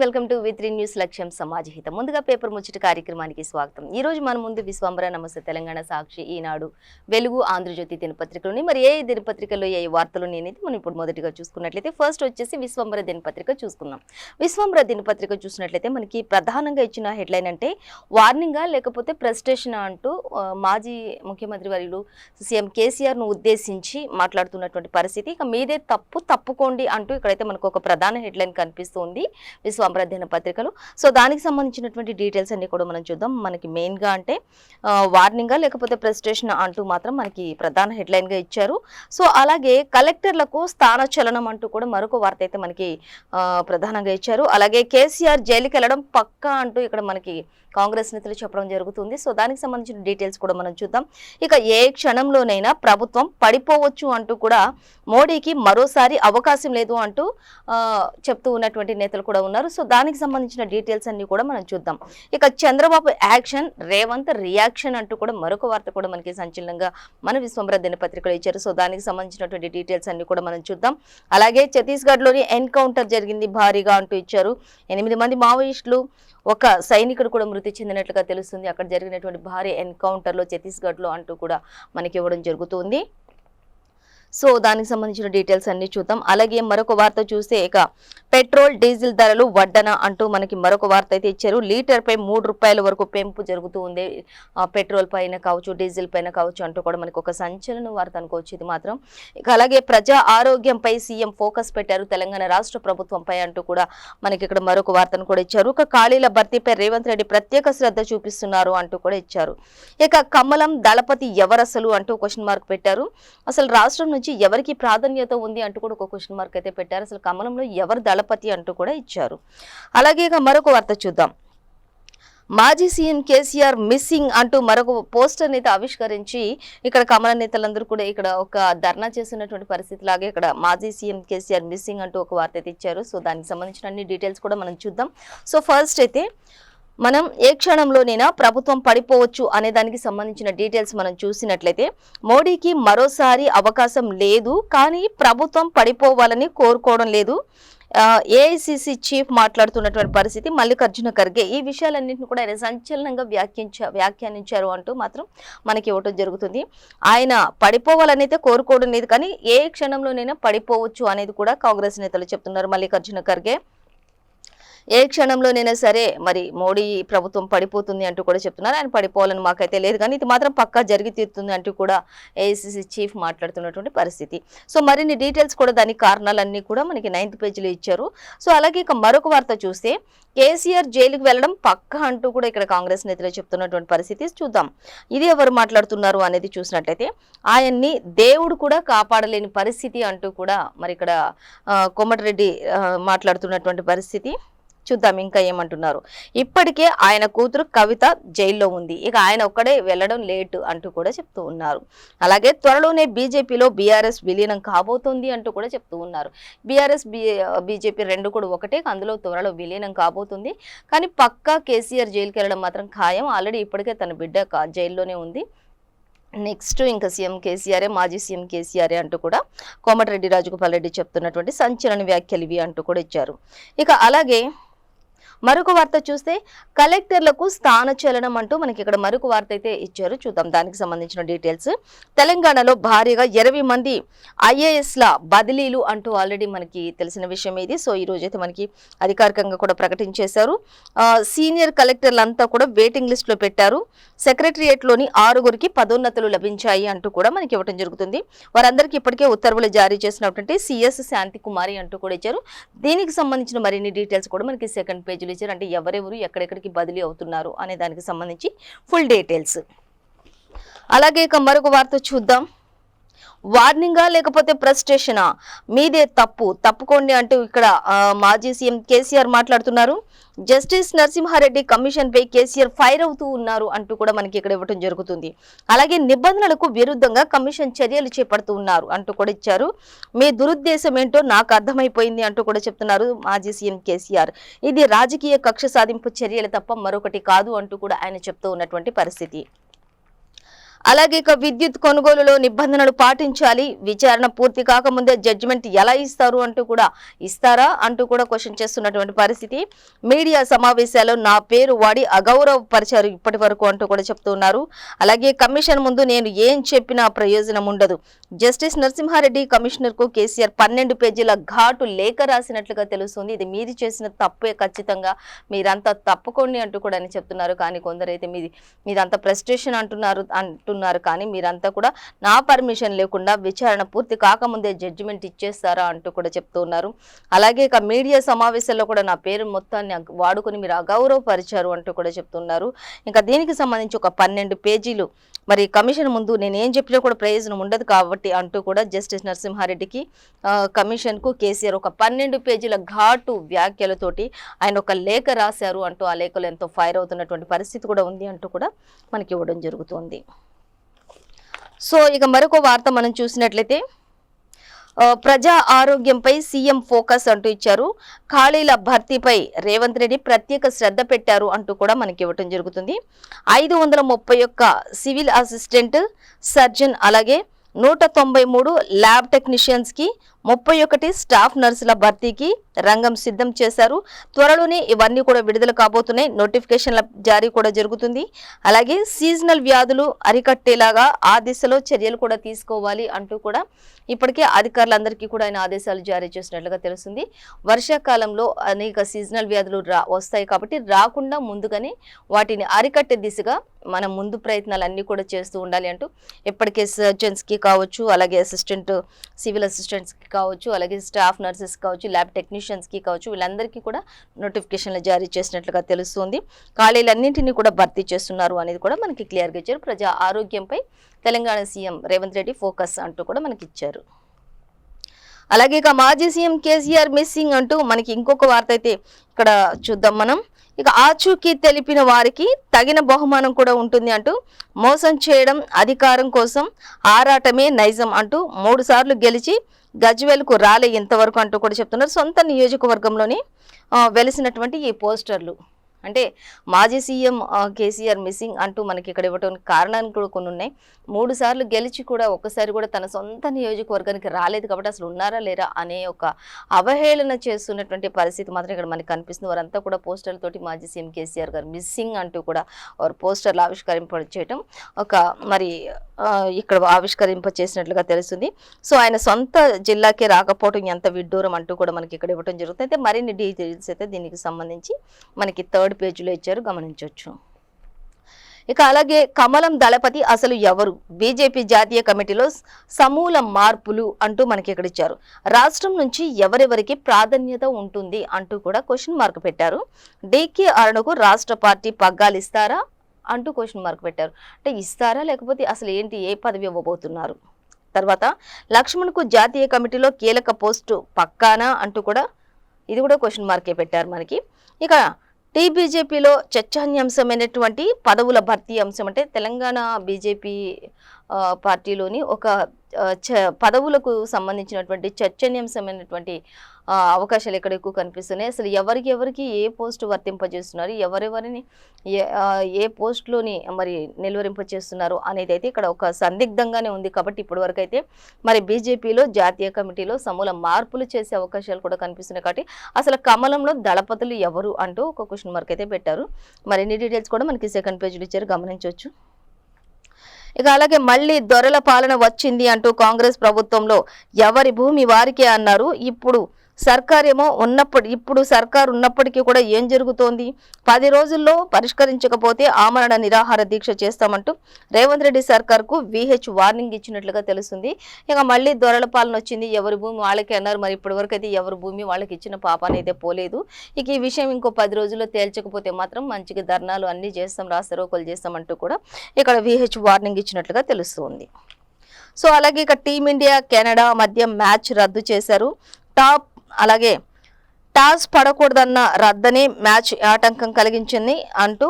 Welcome to వి3 news లక్ష్యం సమాజ హితం. ముందుగా పేపర్ ముచ్చట కార్యక్రమానికి స్వాగతం. ఈ రోజు మన ముందు విశ్వంబర, నమస్తే తెలంగాణ, సాక్షి, ఈనాడు, వెలుగు, ఆంధ్రజ్యోతి దినపత్రికలోని మరి ఏ దినపత్రికల్లో ఏ వార్తలు నేనైతే మనం ఇప్పుడు మొదటిగా చూసుకున్నట్లయితే ఫస్ట్ వచ్చేసి విశ్వంబర దినపత్రిక చూసుకుందాం. విశ్వంబర దినపత్రిక చూసినట్లయితే మనకి ప్రధానంగా ఇచ్చిన హెడ్లైన్ అంటే వార్నింగా లేకపోతే ప్రెస్టేషన్ అంటూ మాజీ ముఖ్యమంత్రి వర్యులు సీఎం కేసీఆర్ ను ఉద్దేశించి మాట్లాడుతున్నటువంటి పరిస్థితి. ఇక మీదే తప్పుకోండి అంటూ ఇక్కడైతే మనకు ఒక ప్రధాన హెడ్లైన్ కనిపిస్తుంది విశ్వంబర దినపత్రికలు. సో దానికి సంబంధించినటువంటి డీటెయిల్స్ అన్ని కూడా మనం చూద్దాం. మనకి మెయిన్ గా అంటే వార్నింగా లేకపోతే ప్రెస్టేషన్ అంటూ మాత్రం మనకి ప్రధాన హెడ్లైన్ గా ఇచ్చారు. సో అలాగే కలెక్టర్లకు స్థానచలనం అంటూ కూడా మరొక వార్త అయితే మనకి ప్రధానంగా ఇచ్చారు. అలాగే కేసీఆర్ జైలుకి వెళ్ళడం పక్కా అంటూ ఇక్కడ మనకి కాంగ్రెస్ నేతలు చెప్పడం జరుగుతుంది. సో దానికి సంబంధించిన డీటెయిల్స్ కూడా మనం చూద్దాం. ఇక ఏ క్షణంలోనైనా ప్రభుత్వం పడిపోవచ్చు అంటూ కూడా మోడీకి మరోసారి అవకాశం లేదు అంటూ చెప్తూ ఉన్నటువంటి నేతలు కూడా ఉన్నారు. సో దానికి సంబంధించిన డీటెయిల్స్ అన్ని కూడా మనం చూద్దాం. ఇక చంద్రబాబు యాక్షన్, రేవంత్ రియాక్షన్ అంటూ కూడా మరొక వార్త కూడా మనకి సంచలనంగా మన విశ్వంబర దినపత్రికలో ఇచ్చారు. సో దానికి సంబంధించినటువంటి డీటెయిల్స్ అన్ని కూడా మనం చూద్దాం. అలాగే ఛత్తీస్గఢ్లోని ఎన్కౌంటర్ జరిగింది భారీగా అంటూ ఇచ్చారు. 8 మంది మావోయిస్టులు, ఒక సైనికుడు కూడా మృతి చెందినట్లుగా తెలుస్తుంది. అక్కడ జరిగినటువంటి భారీ ఎన్కౌంటర్లో ఛత్తీస్గఢ్లో అంటూ కూడా మనకి ఇవ్వడం జరుగుతుంది. సో దానికి సంబంధించిన డీటెయిల్స్ అన్ని చూద్దాం. అలాగే మరొక వార్త చూస్తే ఇక పెట్రోల్ డీజిల్ ధరలు వడ్డన అంటూ మనకి మరొక వార్త అయితే ఇచ్చారు. లీటర్ పై 3 రూపాయల వరకు పెంపు జరుగుతూ ఉంది. పెట్రోల్ పైన కావచ్చు, డీజిల్ పైన కావచ్చు అంటూ కూడా మనకి ఒక సంచలన వార్త అనుకోవచ్చు ఇది మాత్రం. ఇక అలాగే ప్రజా ఆరోగ్యంపై సీఎం ఫోకస్ పెట్టారు తెలంగాణ రాష్ట్ర ప్రభుత్వంపై అంటూ కూడా మనకి ఇక్కడ మరొక వార్తను కూడా ఇచ్చారు. ఇక ఖాళీల భర్తీపై రేవంత్ రెడ్డి ప్రత్యేక శ్రద్ధ చూపిస్తున్నారు అంటూ కూడా ఇచ్చారు. ఇక కమలం దళపతి ఎవరసలు అంటూ క్వశ్చన్ మార్క్ పెట్టారు. అసలు రాష్ట్రం నుంచి ఎవరికి ప్రాధాన్యత ఉంది అంటూ కూడా ఒక క్వశ్చన్ మార్క్ అయితే పెట్టారు. అసలు కమలంలో ఎవరు దళపతి అంటూ కూడా ఇచ్చారు. అలాగే ఇక మరొక వార్త చూద్దాం. మాజీ సీఎం కేసీఆర్ మిస్సింగ్ అంటూ మరొక పోస్టర్ అయితే ఆవిష్కరించి ఇక్కడ కమల నేతలందరూ కూడా ఇక్కడ ఒక ధర్నా చేస్తున్నటువంటి పరిస్థితి లాగే ఇక్కడ మాజీ సీఎం కేసీఆర్ మిస్సింగ్ అంటూ ఒక వార్త అయితే ఇచ్చారు. సో దానికి సంబంధించిన అన్ని డీటెయిల్స్ కూడా మనం చూద్దాం. సో ఫస్ట్ అయితే మనం ఏ క్షణంలోనైనా ప్రభుత్వం పడిపోవచ్చు అనే దానికి సంబంధించిన డీటెయిల్స్ మనం చూసినట్లయితే మోడీకి మరోసారి అవకాశం లేదు, కానీ ప్రభుత్వం పడిపోవాలని కోరుకోవడం లేదు. ఏఐసిసి చీఫ్ మాట్లాడుతున్నటువంటి పరిస్థితి. మల్లికార్జున ఖర్గే ఈ విషయాలన్నింటినీ కూడా ఆయన సంచలనంగా వ్యాఖ్యానించారు అంటూ మాత్రం మనకి ఇవ్వటం జరుగుతుంది. ఆయన పడిపోవాలని అయితే కోరుకోవడం లేదు, కానీ ఏ క్షణంలోనైనా పడిపోవచ్చు అనేది కూడా కాంగ్రెస్ నేతలు చెప్తున్నారు. మల్లికార్జున ఖర్గే ఏ క్షణంలోనైనా సరే మరి మోడీ ప్రభుత్వం పడిపోతుంది అంటూ కూడా చెప్తున్నారు. ఆయన పడిపోవాలని మాకైతే లేదు, కానీ ఇది మాత్రం పక్కా జరిగి తీరుతుంది అంటూ కూడా ఏఐసిసి చీఫ్ మాట్లాడుతున్నటువంటి పరిస్థితి. సో మరిన్ని డీటెయిల్స్ కూడా దానికి కారణాలన్నీ కూడా మనకి 9th పేజీలో ఇచ్చారు. సో అలాగే ఇక మరొక వార్త చూస్తే కేసీఆర్ జైలుకి వెళ్ళడం పక్కా అంటూ కూడా ఇక్కడ కాంగ్రెస్ నేతలు చెప్తున్నటువంటి పరిస్థితి చూద్దాం. ఇది ఎవరు మాట్లాడుతున్నారు అనేది చూసినట్లయితే ఆయన్ని దేవుడు కూడా కాపాడలేని పరిస్థితి అంటూ కూడా మరి ఇక్కడ కోమటిరెడ్డి మాట్లాడుతున్నటువంటి పరిస్థితి. చూద్దాం ఇంకా ఏమంటున్నారు. ఇప్పటికే ఆయన కూతురు కవిత జైల్లో ఉంది, ఇక ఆయన ఒక్కడే వెళ్ళడం లేటు అంటూ కూడా చెప్తూ ఉన్నారు. అలాగే త్వరలోనే బీజేపీలో బీఆర్ఎస్ విలీనం కాబోతుంది అంటూ కూడా చెప్తూ ఉన్నారు. బీఆర్ఎస్ బీజేపీ రెండు కూడా ఒకటే, అందులో త్వరలో విలీనం కాబోతుంది, కానీ పక్కా కేసీఆర్ జైలుకి వెళ్ళడం మాత్రం ఖాయం. ఆల్రెడీ ఇప్పటికే తన బిడ్డ జైల్లోనే ఉంది. నెక్స్ట్ ఇంకా సీఎం కేసీఆరే, మాజీ సీఎం కేసీఆరే అంటూ కూడా కోమటిరెడ్డి రాజగోపాల్ రెడ్డి చెప్తున్నటువంటి సంచలన వ్యాఖ్యలు ఇవి అంటూ కూడా ఇచ్చారు. ఇక అలాగే మరొక వార్త చూస్తే కలెక్టర్లకు స్థానచలనం అంటూ మనకి ఇక్కడ మరొక వార్త అయితే ఇచ్చారు. చూద్దాం దానికి సంబంధించిన డీటెయిల్స్. తెలంగాణలో భారీగా 20 మంది ఐఏఎస్ల బదిలీలు అంటూ ఆల్రెడీ మనకి తెలిసిన విషయం ఇది. సో ఈ రోజైతే మనకి అధికారికంగా కూడా ప్రకటించేశారు. సీనియర్ కలెక్టర్లంతా కూడా వెయిటింగ్ లిస్ట్ లో పెట్టారు. సెక్రటరియేట్లోని 6గురికి పదోన్నతులు లభించాయి అంటూ కూడా మనకి ఇవ్వడం జరుగుతుంది. వారందరికీ ఇప్పటికే ఉత్తర్వులు జారీ చేసినటువంటి సిఎస్ శాంతి కుమారి అంటూ కూడా ఇచ్చారు. దీనికి సంబంధించిన మరిన్ని డీటెయిల్స్ కూడా మనకి 2nd పేజీలో ఇచ్చారు. అంటే ఎవరెవరు ఎక్కడెక్కడికి బదిలీ అవుతున్నారు అనే దానికి సంబంధించి ఫుల్ డీటెయిల్స్. అలాగే ఇక మరొక వార్త చూద్దాం. వార్నింగా లేకపోతే ప్రెస్టేషనా, మీదే తప్పుకోండి అంటూ ఇక్కడ మాజీ సీఎం కేసీఆర్ మాట్లాడుతున్నారు. జస్టిస్ నరసింహారెడ్డి కమిషన్ పై కేసీఆర్ ఫైర్ అవుతూ ఉన్నారు అంటూ కూడా మనకి ఇక్కడ ఇవ్వడం జరుగుతుంది. అలాగే నిబంధనలకు విరుద్ధంగా కమిషన్ చర్యలు చేపడుతూ ఉన్నారు అంటూ కూడా ఇచ్చారు. మీ దురుద్దేశం ఏంటో నాకు అర్థమైపోయింది అంటూ కూడా చెప్తున్నారు మాజీ సీఎం కేసీఆర్. ఇది రాజకీయ కక్ష సాధింపు చర్యలు తప్ప మరొకటి కాదు అంటూ కూడా ఆయన చెప్తూ ఉన్నటువంటి పరిస్థితి. అలాగే ఇక విద్యుత్ కొనుగోలులో నిబంధనలు పాటించాలి, విచారణ పూర్తి కాకముందే జడ్జిమెంట్ ఎలా ఇస్తారు అంటూ కూడా ఇస్తారా అంటూ కూడా క్వశ్చన్ చేస్తున్నటువంటి పరిస్థితి. మీడియా సమావేశాల్లో నా పేరు వాడి అగౌరవపరిచారు ఇప్పటి వరకు అంటూ కూడా చెప్తున్నారు. అలాగే కమిషన్ ముందు నేను ఏం చెప్పినా ప్రయోజనం ఉండదు. జస్టిస్ నరసింహారెడ్డి కమిషనర్ కు కేసీఆర్ 12 పేజీల ఘాటు లేఖ రాసినట్లుగా తెలుస్తుంది. ఇది మీరు చేసిన తప్పే, ఖచ్చితంగా మీరంతా తప్పుకోండి అంటూ కూడా అని చెప్తున్నారు. కానీ కొందరైతే మీదంతా ప్రెస్టేషన్ అంటున్నారు కానీ మీరంతా కూడా నా పర్మిషన్ లేకుండా విచారణ పూర్తి కాకముందే జడ్జిమెంట్ ఇచ్చేస్తారా అంటూ కూడా చెప్తూ ఉన్నారు. అలాగే ఇక మీడియా సమావేశాల్లో కూడా నా పేరు మొత్తాన్ని వాడుకొని మీరు అగౌరవపరిచారు అంటూ కూడా చెప్తున్నారు. ఇంకా దీనికి సంబంధించి ఒక 12 పేజీలు మరి కమిషన్ ముందు నేనేం చెప్పినా కూడా ప్రయోజనం ఉండదు కాబట్టి అంటూ కూడా జస్టిస్ నరసింహారెడ్డికి కమిషన్ కు కేసీఆర్ ఒక 12 పేజీల ఘాటు వ్యాఖ్యలతోటి ఆయన ఒక లేఖ రాశారు అంటూ ఆ లేఖలో ఎంతో ఫైర్ అవుతున్నటువంటి పరిస్థితి కూడా ఉంది అంటూ కూడా మనకి ఇవ్వడం జరుగుతుంది. సో ఇక మరొక వార్త మనం చూసినట్లయితే ప్రజా ఆరోగ్యంపై సీఎం ఫోకస్ అంటూ ఇచ్చారు. ఖాళీల భర్తీపై రేవంత్ రెడ్డి ప్రత్యేక శ్రద్ధ పెట్టారు అంటూ కూడా మనకి ఇవ్వటం జరుగుతుంది. 531 సివిల్ అసిస్టెంట్, సర్జన్, అలాగే 193 ల్యాబ్ టెక్నీషియన్స్ కి 31 స్టాఫ్ నర్సుల భర్తీకి రంగం సిద్ధం చేశారు. త్వరలోనే ఇవన్నీ కూడా విడుదల కాబోతున్నాయి. నోటిఫికేషన్ల జారీ కూడా జరుగుతుంది. అలాగే సీజనల్ వ్యాధులు అరికట్టేలాగా ఆ దిశలో చర్యలు కూడా తీసుకోవాలి అంటూ కూడా ఇప్పటికే అధికారులందరికీ కూడా ఆయన ఆదేశాలు జారీ చేసినట్లుగా తెలుస్తుంది. వర్షాకాలంలో అనేక సీజనల్ వ్యాధులు వస్తాయి కాబట్టి రాకుండా ముందుగానే వాటిని అరికట్టే దిశగా మనం ముందు ప్రయత్నాలు అన్నీ కూడా చేస్తూ ఉండాలి అంటూ ఇప్పటికే సర్జన్స్కి కావచ్చు, అలాగే సివిల్ అసిస్టెంట్స్కి కావచ్చు, అలాగే స్టాఫ్ నర్సెస్ కావచ్చు, ల్యాబ్ టెక్నీషియన్స్కి కావచ్చు, వీళ్ళందరికీ కూడా నోటిఫికేషన్లు జారీ చేసినట్లుగా తెలుస్తుంది. ఖాళీలన్నింటినీ కూడా భర్తీ చేస్తున్నారు అనేది కూడా మనకి క్లియర్గా ఇచ్చారు. ప్రజా ఆరోగ్యంపై తెలంగాణ సీఎం రేవంత్ రెడ్డి ఫోకస్ అంటూ కూడా మనకి ఇచ్చారు. అలాగే ఇక మాజీ సీఎం కేసీఆర్ మిస్సింగ్ అంటూ మనకి ఇంకొక వార్త అయితే ఇక్కడ చూద్దాం మనం. ఇక ఆచూకీ తెలిపిన వారికి తగిన బహుమానం కూడా ఉంటుంది అంటూ మోసం చేయడం, అధికారం కోసం ఆరాటమే నైజం అంటూ 3 సార్లు గెలిచి గజ్వేల్కు రాలే ఇంతవరకు అంటూ కూడా చెప్తున్నారు. సొంత నియోజకవర్గంలోనే వెలిసినటువంటి ఈ పోస్టర్లు అంటే మాజీ సీఎం కేసీఆర్ మిస్సింగ్ అంటూ మనకి ఇక్కడ ఇవ్వడానికి కారణాలు కూడా కొన్ని ఉన్నాయి. 3 సార్లు గెలిచి కూడా ఒక్కసారి కూడా తన సొంత నియోజకవర్గానికి రాలేదు కాబట్టి అసలు ఉన్నారా లేరా అనే ఒక అవహేళన చేస్తున్నటువంటి పరిస్థితి మాత్రం ఇక్కడ మనకి కనిపిస్తుంది. వారంతా కూడా పోస్టర్లతోటి మాజీ సీఎం కేసీఆర్ గారు మిస్సింగ్ అంటూ కూడా వారు పోస్టర్లు ఆవిష్కరింపచేయటం మరి ఇక్కడ ఆవిష్కరింపచేసినట్లుగా తెలుస్తుంది. సో ఆయన సొంత జిల్లాకే రాకపోవడం ఎంత విడ్డూరం అంటూ కూడా మనకి ఇక్కడ ఇవ్వడం జరుగుతుంది. అయితే మరిన్ని డీటెయిల్స్ అయితే దీనికి సంబంధించి మనకి 3rd పేజీలో ఇచ్చారు, గమనించవచ్చు. ఇక అలాగే కమలం దళపతి అసలు ఎవరు, బీజేపీ జాతీయ కమిటీలో సమూల మార్పులు అంటూ మనకి ఇక్కడ ఇచ్చారు. రాష్ట్రం నుంచి ఎవరెవరికి ప్రాధాన్యత ఉంటుంది అంటూ కూడా క్వశ్చన్ మార్క్ పెట్టారు. డీకే అరుణకు రాష్ట్ర పార్టీ పగ్గాలు ఇస్తారా అంటూ క్వశ్చన్ మార్క్ పెట్టారు. అంటే ఇస్తారా లేకపోతే అసలు ఏంటి, ఏ పదవి ఇవ్వబోతున్నారు. తర్వాత లక్ష్మణ్కు జాతీయ కమిటీలో కీలక పోస్టు పక్కానా అంటూ కూడా ఇది కూడా క్వశ్చన్ మార్కే పెట్టారు మనకి. ఇక టీబీజేపీలో చర్చాన్యాంశమైనటువంటి పదవుల భర్తీ అంశం అంటే తెలంగాణ బీజేపీ పార్టీలోని ఒక పదవులకు సంబంధించినటువంటి చర్చనీయాంశమైనటువంటి అవకాశాలు ఎక్కడ ఎక్కువ కనిపిస్తున్నాయి. అసలు ఎవరికి ఏ పోస్టు వర్తింపజేస్తున్నారు, ఎవరెవరిని ఏ పోస్టులోని మరి నిలువరింపజేస్తున్నారు అనేది అయితే ఇక్కడ ఒక సందిగ్ధంగానే ఉంది. కాబట్టి ఇప్పటి వరకు అయితే మరి బీజేపీలో జాతీయ కమిటీలో సమూల మార్పులు చేసే అవకాశాలు కూడా కనిపిస్తున్నాయి. కాబట్టి అసలు కమలంలో దళపతులు ఎవరు అంటూ ఒక క్వశ్చన్ మార్క్ అయితే పెట్టారు. మరిన్ని డీటెయిల్స్ కూడా మనకి 2nd పేజీలో ఇచ్చారు, గమనించవచ్చు. ఇక అలాగే మళ్ళీ దొరల పాలన వచ్చింది అంటూ కాంగ్రెస్ ప్రభుత్వంలో ఎవరి భూమి వారికే అన్నారు. ఇప్పుడు సర్కార్ ఉన్నప్పటికీ కూడా ఏం జరుగుతోంది, 10 రోజుల్లో పరిష్కరించకపోతే ఆమరణ నిరాహార దీక్ష చేస్తామంటూ రేవంత్ రెడ్డి సర్కార్కు VH వార్నింగ్ ఇచ్చినట్లుగా తెలుస్తుంది. ఇక మళ్ళీ దొరల పాలన వచ్చింది, ఎవరి భూమి వాళ్ళకే అన్నారు. మరి ఇప్పటి వరకు అయితే ఎవరి భూమి వాళ్ళకి ఇచ్చిన పాపాన్ని అయితే పోలేదు. ఇక ఈ విషయం ఇంకో 10 రోజుల్లో తేల్చకపోతే మాత్రం మంచిగా ధర్నాలు అన్ని చేస్తాం, రాస్తారోకోలు చేస్తామంటూ కూడా ఇక్కడ VH వార్నింగ్ ఇచ్చినట్లుగా తెలుస్తుంది. సో అలాగే ఇక టీమిండియా కెనడా మధ్య మ్యాచ్ రద్దు చేశారు. అలాగే టాస్ పడకూడదన్న రద్దని మ్యాచ్ ఆటంకం కలిగించింది అంటూ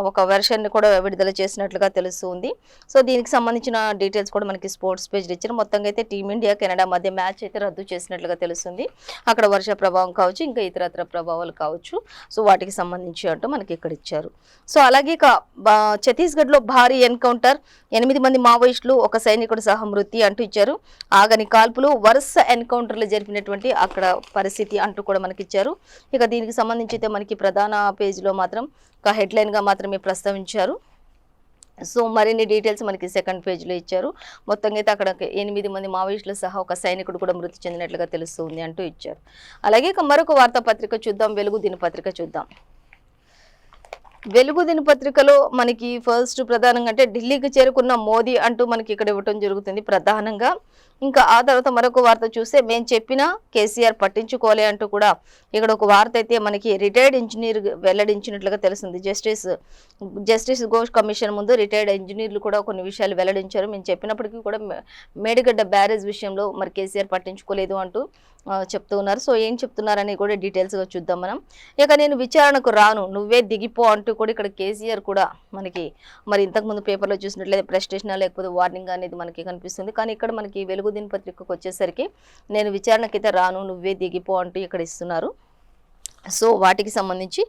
ఒక వెర్షన్ని కూడా విడుదల చేసినట్లుగా తెలుస్తుంది. సో దీనికి సంబంధించిన డీటెయిల్స్ కూడా మనకి స్పోర్ట్స్ పేజ్ ఇచ్చారు. మొత్తంగా అయితే టీమిండియా కెనడా మధ్య మ్యాచ్ అయితే రద్దు చేసినట్లుగా తెలుస్తుంది. అక్కడ వర్ష ప్రభావం కావచ్చు, ఇంకా ఇతరత్ర ప్రభావాలు కావచ్చు. సో వాటికి సంబంధించి అంటూ మనకి ఇక్కడ ఇచ్చారు. సో అలాగే ఛత్తీస్గఢ్లో భారీ ఎన్కౌంటర్, 8 మంది మావోయిస్టులు, ఒక సైనికుడు సహా మృతి అంటూ ఇచ్చారు. ఆగని కాల్పులు, వరుస ఎన్కౌంటర్లు జరిపినటువంటి అక్కడ పరిస్థితి అంటూ కూడా మనకి ఇచ్చారు. ఇక దీనికి సంబంధించి అయితే మనకి ప్రధాన పేజీలో మాత్రం ఒక హెడ్లైన్ గా మాత్రమే ప్రస్తావించారు. సో మరిన్ని డీటెయిల్స్ మనకి సెకండ్ పేజ్లో ఇచ్చారు. మొత్తంగా అయితే అక్కడ 8 మంది మావోయిస్టులు సహా ఒక సైనికుడు కూడా మృతి చెందినట్లుగా తెలుస్తుంది అంటూ ఇచ్చారు. అలాగే మరొక వార్తాపత్రిక చూద్దాం, వెలుగు దినపత్రిక చూద్దాం. వెలుగు దినపత్రికలో మనకి ఫస్ట్ ప్రధానంగా అంటే ఢిల్లీకి చేరుకున్న మోదీ అంటూ మనకి ఇక్కడ ఇవ్వటం జరుగుతుంది ప్రధానంగా. ఇంకా ఆ తర్వాత మరొక వార్త చూస్తే మేము చెప్పినా కేసీఆర్ పట్టించుకోలే అంటూ కూడా ఇక్కడ ఒక వార్త అయితే మనకి రిటైర్డ్ ఇంజనీర్ వెల్లడించినట్లుగా తెలుస్తుంది. జస్టిస్ ఘోష్ కమిషన్ ముందు రిటైర్డ్ ఇంజనీర్లు కూడా కొన్ని విషయాలు వెల్లడించారు. మేము చెప్పినప్పటికీ కూడా మేడిగడ్డ బ్యారేజ్ విషయంలో మరి కేసీఆర్ పట్టించుకోలేదు అంటూ చెప్తూ ఉన్నారు. సో ఏం చెప్తున్నారని కూడా డీటెయిల్స్గా చూద్దాం మనం. ఇక నేను విచారణకు రాను, నువ్వే దిగిపో అంటూ కూడా ఇక్కడ కేసీఆర్ కూడా మనకి మరి ఇంతకుముందు పేపర్లో చూసినట్లయితే ప్రెస్టేషన్ లేకపోతే వార్నింగ్ అనేది మనకి కనిపిస్తుంది. కానీ ఇక్కడ మనకి వెలుగు దినపత్రికకు వచ్చేసరికి నేను విచారణకైతే రాను, నువ్వే దిగిపో అంటూ ఇక్కడ ఇస్తున్నారు. సో వాటికి సంబంధించి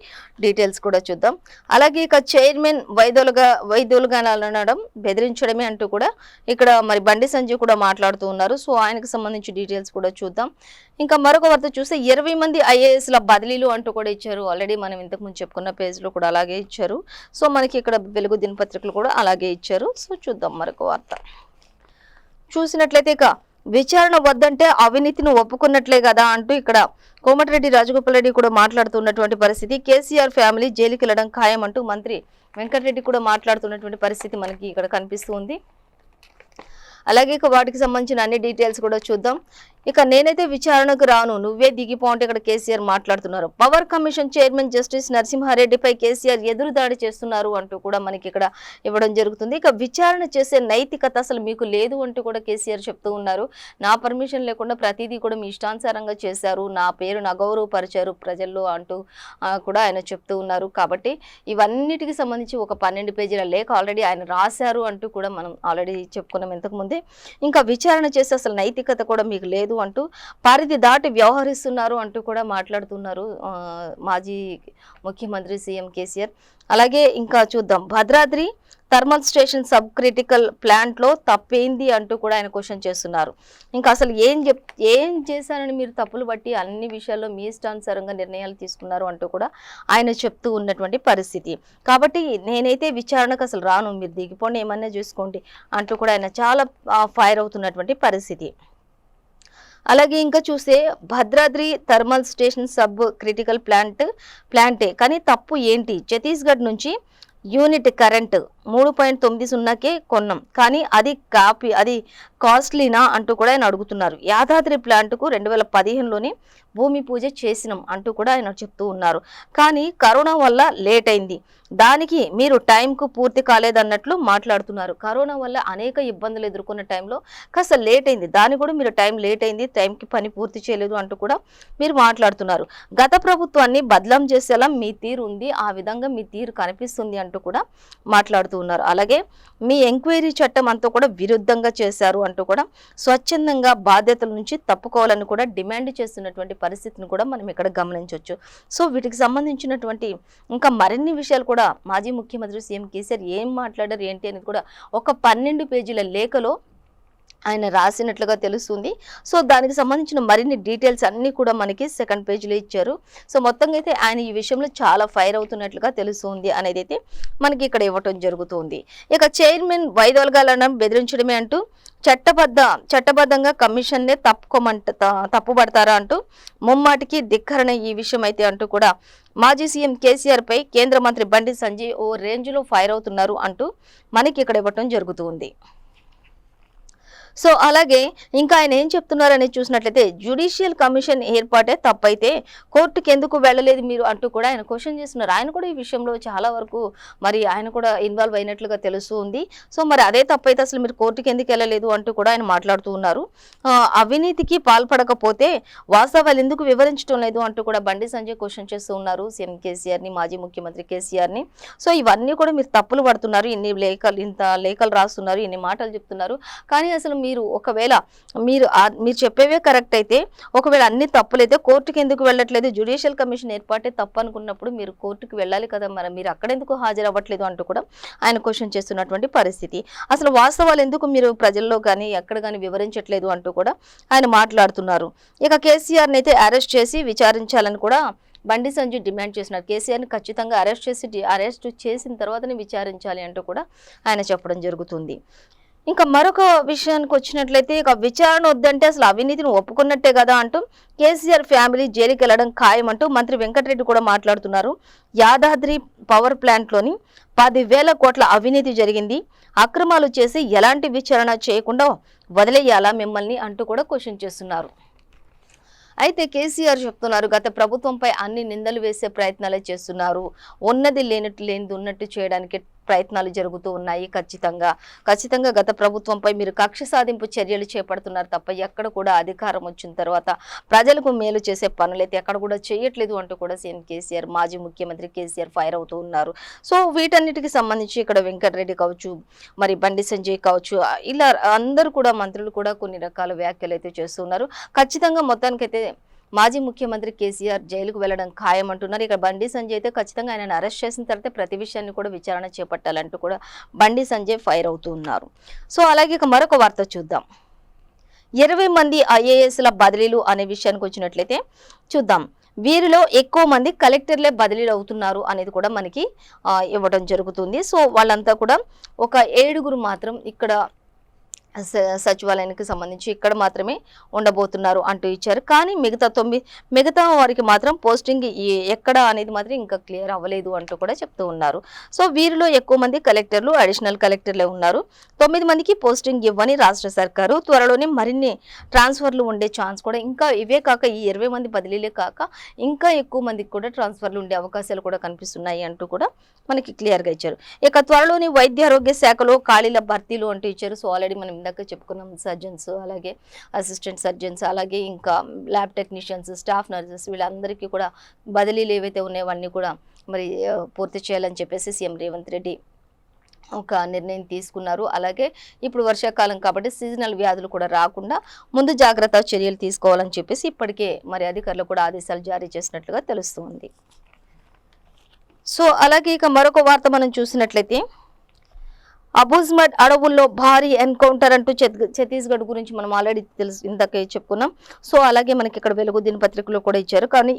డీటెయిల్స్ కూడా చూద్దాం. అలాగే ఇక చైర్మన్ వైదొలుగా అనడం బెదిరించడమే అంటూ కూడా ఇక్కడ మరి బండి సంజయ్ కూడా మాట్లాడుతూ ఉన్నారు. సో ఆయనకు సంబంధించి డీటెయిల్స్ కూడా చూద్దాం. ఇంకా మరొక వార్త చూస్తే 20 మంది IASల బదిలీలు అంటూ కూడా ఇచ్చారు. ఆల్రెడీ మనం ఇంతకుముందు చెప్పుకున్న పేజ్లో కూడా అలాగే ఇచ్చారు. సో మనకి ఇక్కడ వెలుగు దినపత్రికలు కూడా అలాగే ఇచ్చారు. సో చూద్దాం మరొక వార్త చూసినట్లయితే ఇక విచారణ వద్దంటే అవినీతిని ఒప్పుకున్నట్లే కదా అంటూ ఇక్కడ కోమటిరెడ్డి రాజగోపాల్ రెడ్డి కూడా మాట్లాడుతున్నటువంటి పరిస్థితి. కేసీఆర్ ఫ్యామిలీ జైలుకి వెళ్ళడం ఖాయం అంటూ మంత్రి వెంకటరెడ్డి కూడా మాట్లాడుతున్నటువంటి పరిస్థితి మనకి ఇక్కడ కనిపిస్తుంది. అలాగే ఇక వాటికి సంబంధించిన అన్ని డీటెయిల్స్ కూడా చూద్దాం. ఇక నేనైతే విచారణకు రాను, నువ్వే దిగిపో అంటే ఇక్కడ కేసీఆర్ మాట్లాడుతున్నారు. పవర్ కమిషన్ చైర్మన్ జస్టిస్ నరసింహారెడ్డిపై కేసీఆర్ ఎదురుదాడి చేస్తున్నారు అంటూ కూడా మనకి ఇక్కడ ఇవ్వడం జరుగుతుంది. ఇక విచారణ చేసే నైతికత అసలు మీకు లేదు అంటూ కూడా కేసీఆర్ చెప్తూ ఉన్నారు. నా పర్మిషన్ లేకుండా ప్రతిదీ కూడా మీ ఇష్టానుసారంగా చేశారు, నా పేరును అగౌరవపరిచారు ప్రజల్లో అంటూ కూడా ఆయన చెప్తూ ఉన్నారు. కాబట్టి ఇవన్నిటికి సంబంధించి ఒక 12 పేజీల లేఖ ఆల్రెడీ ఆయన రాశారు అంటూ కూడా మనం ఆల్రెడీ చెప్పుకున్నాం ఇంతకుముందే. ఇంకా విచారణ చేసే అసలు నైతికత కూడా మీకు లేదు అంటూ పరిధి దాటి వ్యవహరిస్తున్నారు అంటూ కూడా మాట్లాడుతున్నారు మాజీ ముఖ్యమంత్రి సీఎం కేసీఆర్. అలాగే ఇంకా చూద్దాం, Bhadradri thermal station sub critical ప్లాంట్లో తప్పేంది అంటూ కూడా ఆయన క్వశ్చన్ చేస్తున్నారు. ఇంకా అసలు ఏం చేశారని మీరు తప్పులు బట్టి అన్ని విషయాల్లో మీ ఇష్టానుసారంగా నిర్ణయాలు తీసుకున్నారు అంటూ కూడా ఆయన చెప్తూ ఉన్నటువంటి పరిస్థితి. కాబట్టి నేనైతే విచారణకు అసలు రాను, మీరు దిగిపోండి, ఏమన్నా చూసుకోండి అంటూ కూడా ఆయన చాలా ఫైర్ అవుతున్నటువంటి పరిస్థితి. అలాగే ఇంకా చూస్తే Bhadradri thermal station sub critical ప్లాంటే కానీ తప్పు ఏంటి, ఛత్తీస్గఢ్ నుంచి యూనిట్ కరెంట్ 3.90కే కొన్నాం కానీ అది కాస్ట్లీనా అంటూ కూడా ఆయన అడుగుతున్నారు. యాదాద్రి ప్లాంట్కు 2015లోనే భూమి పూజ చేసినాం అంటూ కూడా ఆయన చెప్తూ ఉన్నారు. కానీ కరోనా వల్ల లేట్ అయింది, దానికి మీరు టైంకు పూర్తి కాలేదన్నట్లు మాట్లాడుతున్నారు. కరోనా వల్ల అనేక ఇబ్బందులు ఎదుర్కొన్న టైంలో కాస్త లేట్ అయింది, దాని కూడా మీరు లేట్ అయింది, టైంకి పని పూర్తి చేయలేదు అంటూ కూడా మీరు మాట్లాడుతున్నారు. గత ప్రభుత్వాన్ని బదలాం చేసేలా మీ తీరు ఉంది, ఆ విధంగా మీ తీరు కనిపిస్తుంది అంటూ కూడా మాట్లాడుతూ ఉన్నారు. అలాగే మీ ఎంక్వైరీ చట్టం అంతా కూడా విరుద్ధంగా చేశారు అంటూ కూడా స్వచ్ఛందంగా బాధ్యతల నుంచి తప్పుకోవాలని కూడా డిమాండ్ చేస్తున్నటువంటి పరిస్థితిని కూడా మనం ఇక్కడ గమనించవచ్చు. సో వీటికి సంబంధించినటువంటి ఇంకా మరిన్ని విషయాలు కూడా మాజీ ముఖ్యమంత్రి సీఎం కేసీఆర్ ఏం మాట్లాడారు ఏంటి అనేది కూడా ఒక 12 పేజీల లేఖలో ఆయన రాసినట్లుగా తెలుస్తుంది. సో దానికి సంబంధించిన మరిన్ని డీటెయిల్స్ అన్నీ కూడా మనకి సెకండ్ పేజీలో ఇచ్చారు. సో మొత్తంగా అయితే ఆయన ఈ విషయంలో చాలా ఫైర్ అవుతున్నట్లుగా తెలుస్తుంది అనేది అయితే మనకి ఇక్కడ ఇవ్వటం జరుగుతుంది. ఇక చైర్మన్ వైదొలగాలనడం బెదిరించడమే అంటూ చట్టబద్ధంగా కమిషన్నే తప్పుపడతారా అంటూ ముమ్మాటికి ధిక్కరణ ఈ విషయం అయితే అంటూ కూడా మాజీ సీఎం కేసీఆర్ పై కేంద్ర మంత్రి బండి సంజయ్ ఓ రేంజ్లో ఫైర్ అవుతున్నారు అంటూ మనకి ఇక్కడ ఇవ్వటం జరుగుతుంది. సో అలాగే ఇంకా ఆయన ఏం చెప్తున్నారని చూసినట్లయితే జ్యుడిషియల్ కమిషన్ ఏర్పాటే తప్పైతే కోర్టుకి ఎందుకు వెళ్ళలేదు మీరు అంటూ కూడా ఆయన క్వశ్చన్ చేస్తున్నారు. ఆయన కూడా ఈ విషయంలో చాలా వరకు మరి ఆయన కూడా ఇన్వాల్వ్ అయినట్లుగా తెలుస్తూ ఉంది. సో మరి అదే తప్పైతే అసలు మీరు కోర్టుకి ఎందుకు వెళ్ళలేదు అంటూ కూడా ఆయన మాట్లాడుతూ ఉన్నారు. అవినీతికి పాల్పడకపోతే వాస్తవాలు ఎందుకు వివరించడం లేదు అంటూ కూడా బండి సంజయ్ క్వశ్చన్ చేస్తూ ఉన్నారు సీఎం కేసీఆర్ని, మాజీ ముఖ్యమంత్రి కేసీఆర్ని. సో ఇవన్నీ కూడా మీరు తప్పులు పడుతున్నారు, ఇంత లేఖలు రాస్తున్నారు, ఇన్ని మాటలు చెప్తున్నారు. కానీ అసలు మీరు ఒకవేళ మీరు చెప్పేవే కరెక్ట్ అయితే, ఒకవేళ అన్ని తప్పులైతే కోర్టుకి ఎందుకు వెళ్ళట్లేదు? జ్యుడిషియల్ కమిషన్ ఏర్పాటే తప్పు అనుకున్నప్పుడు మీరు కోర్టుకు వెళ్ళాలి కదా, మరి మీరు అక్కడెందుకు హాజరవ్వట్లేదు అంటూ కూడా ఆయన క్వశ్చన్ చేస్తున్నటువంటి పరిస్థితి. అసలు వాస్తవాలు ఎందుకు మీరు ప్రజల్లో కానీ ఎక్కడ కానీ వివరించట్లేదు అంటూ కూడా ఆయన మాట్లాడుతున్నారు. ఇక కేసీఆర్ని అయితే అరెస్ట్ చేసి విచారించాలని కూడా బండి సంజయ్ డిమాండ్ చేస్తున్నారు. కేసీఆర్ని ఖచ్చితంగా అరెస్ట్ చేసిన తర్వాతనే విచారించాలి అంటూ కూడా ఆయన చెప్పడం జరుగుతుంది. ఇంకా మరొక విషయానికి వచ్చినట్లయితే ఇక విచారణ వద్దంటే అసలు అవినీతిని ఒప్పుకున్నట్టే కదా అంటూ కేసీఆర్ ఫ్యామిలీ జైలుకి వెళ్ళడం ఖాయం అంటూ మంత్రి వెంకటరెడ్డి కూడా మాట్లాడుతున్నారు. యాదాద్రి పవర్ ప్లాంట్లోని 10,000 కోట్ల అవినీతి జరిగింది, అక్రమాలు చేసి ఎలాంటి విచారణ చేయకుండా వదిలేయాలా మిమ్మల్ని అంటూ కూడా క్వశ్చన్ చేస్తున్నారు. అయితే కేసీఆర్ చెప్తున్నారు, గత ప్రభుత్వంపై అన్ని నిందలు వేసే ప్రయత్నాలే చేస్తున్నారు, ఉన్నది లేనిది ఉన్నట్టు చేయడానికి ప్రయత్నాలు జరుగుతూ ఉన్నాయి. ఖచ్చితంగా గత ప్రభుత్వంపై మీరు కక్ష సాధింపు చర్యలు చేపడుతున్నారు తప్ప ఎక్కడ కూడా అధికారం వచ్చిన తర్వాత ప్రజలకు మేలు చేసే పనులైతే ఎక్కడ కూడా చేయట్లేదు అంటూ కూడా సీఎం కేసీఆర్, మాజీ ముఖ్యమంత్రి కేసీఆర్ ఫైర్ అవుతూ ఉన్నారు. సో వీటన్నిటికి సంబంధించి ఇక్కడ వెంకటరెడ్డి కావచ్చు, మరి బండి సంజయ్ కావచ్చు, ఇలా అందరూ కూడా మంత్రులు కూడా కొన్ని రకాల వ్యాఖ్యలు అయితే చేస్తున్నారు. ఖచ్చితంగా మొత్తానికైతే మాజీ ముఖ్యమంత్రి కేసీఆర్ జైలుకు వెళ్లడం ఖాయం అంటున్నారు. ఇక్కడ బండి సంజయ్ అయితే ఖచ్చితంగా ఆయనను అరెస్ట్ చేసిన తర్వాత ప్రతి విషయాన్ని కూడా విచారణ చేపట్టాలంటూ కూడా బండి సంజయ్ ఫైర్ అవుతూ ఉన్నారు. సో అలాగే ఇక మరొక వార్త చూద్దాం. 20 మంది ఐఏఎస్ల బదిలీలు అనే విషయానికి వచ్చినట్లయితే చూద్దాం. వీరిలో ఎక్కువ మంది కలెక్టర్లే బదిలీలు అవుతున్నారు అనేది కూడా మనకి ఇవ్వడం జరుగుతుంది. సో వాళ్ళంతా కూడా ఒక 7 మాత్రం ఇక్కడ సచివాలయానికి సంబంధించి ఇక్కడ మాత్రమే ఉండబోతున్నారు అంటూ ఇచ్చారు. కానీ మిగతా వారికి మాత్రం పోస్టింగ్ ఎక్కడ అనేది మాత్రం ఇంకా క్లియర్ అవ్వలేదు అంటూ కూడా చెప్తూ ఉన్నారు. సో వీరిలో ఎక్కువ మంది కలెక్టర్లు, అడిషనల్ కలెక్టర్లే ఉన్నారు. 9 మందికి పోస్టింగ్ ఇవ్వని రాష్ట్ర సర్కారు, త్వరలోనే మరిన్ని ట్రాన్స్ఫర్లు ఉండే ఛాన్స్ కూడా, ఇంకా ఇవే కాక ఈ 20 మంది బదిలీలే కాక ఇంకా ఎక్కువ మందికి కూడా ట్రాన్స్ఫర్లు ఉండే అవకాశాలు కూడా కనిపిస్తున్నాయి అంటూ కూడా మనకి క్లియర్గా ఇచ్చారు. ఇక త్వరలోనే వైద్య ఆరోగ్య శాఖలో ఖాళీల భర్తీలు అంటూ ఇచ్చారు. సో ఆల్రెడీ మనం ఇందాక చెప్పుకున్నాం, సర్జన్స్, అలాగే అసిస్టెంట్ సర్జన్స్, అలాగే ఇంకా ల్యాబ్ టెక్నీషియన్స్, స్టాఫ్ నర్సెస్, వీళ్ళందరికీ కూడా బదిలీలు ఏవైతే ఉన్నాయో అన్నీ కూడా మరి పూర్తి చేయాలని చెప్పేసి సీఎం రేవంత్ రెడ్డి ఒక నిర్ణయం తీసుకున్నారు. అలాగే ఇప్పుడు వర్షాకాలం కాబట్టి సీజనల్ వ్యాధులు కూడా రాకుండా ముందు జాగ్రత్త చర్యలు తీసుకోవాలని చెప్పేసి ఇప్పటికే మరి అధికారులు కూడా ఆదేశాలు జారీ చేసినట్లుగా తెలుస్తుంది. సో అలాగే ఇక మరొక వార్త మనం చూసినట్లయితే అబూజ్మడ్ అడవుల్లో భారీ ఎన్కౌంటర్ అంటూ ఛత్తీస్గఢ్ గురించి మనం ఆల్రెడీ ఇందాకే చెప్పుకున్నాం. సో అలాగే మనకి ఇక్కడ వెలుగు దినపత్రికలో కూడా ఇచ్చారు. కానీ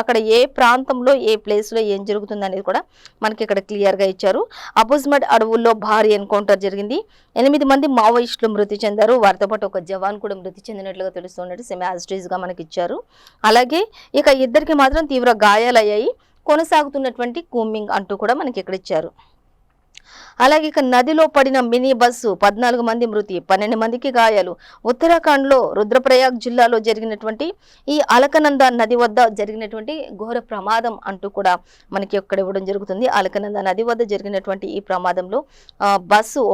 అక్కడ ఏ ప్రాంతంలో ఏ ప్లేస్లో ఏం జరుగుతుంది అనేది కూడా మనకి ఇక్కడ క్లియర్గా ఇచ్చారు. అబూజ్మడ్ అడవుల్లో భారీ ఎన్కౌంటర్ జరిగింది, 8 మంది మావోయిస్టులు మృతి చెందారు, వారితో పాటు ఒక జవాన్ కూడా మృతి చెందినట్లుగా తెలుస్తున్నట్టు సెమీ యాజిటీస్గా మనకి ఇచ్చారు. అలాగే ఇక 2 మాత్రం తీవ్ర గాయాలయ్యాయి, కొనసాగుతున్నటువంటి కూంబింగ్ అంటూ కూడా మనకి ఇక్కడ ఇచ్చారు. అలాగే ఇక నదిలో పడిన మినీ బస్సు 14 మంది మృతి, 12 మందికి గాయాలు. ఉత్తరాఖండ్లో రుద్రప్రయాగ్ జిల్లాలో జరిగినటువంటి ఈ అలకనంద నది వద్ద జరిగినటువంటి ఘోర ప్రమాదం అంటూ కూడా మనకి ఇక్కడ ఇవ్వడం జరుగుతుంది. అలకనంద నది వద్ద జరిగినటువంటి ఈ ప్రమాదంలో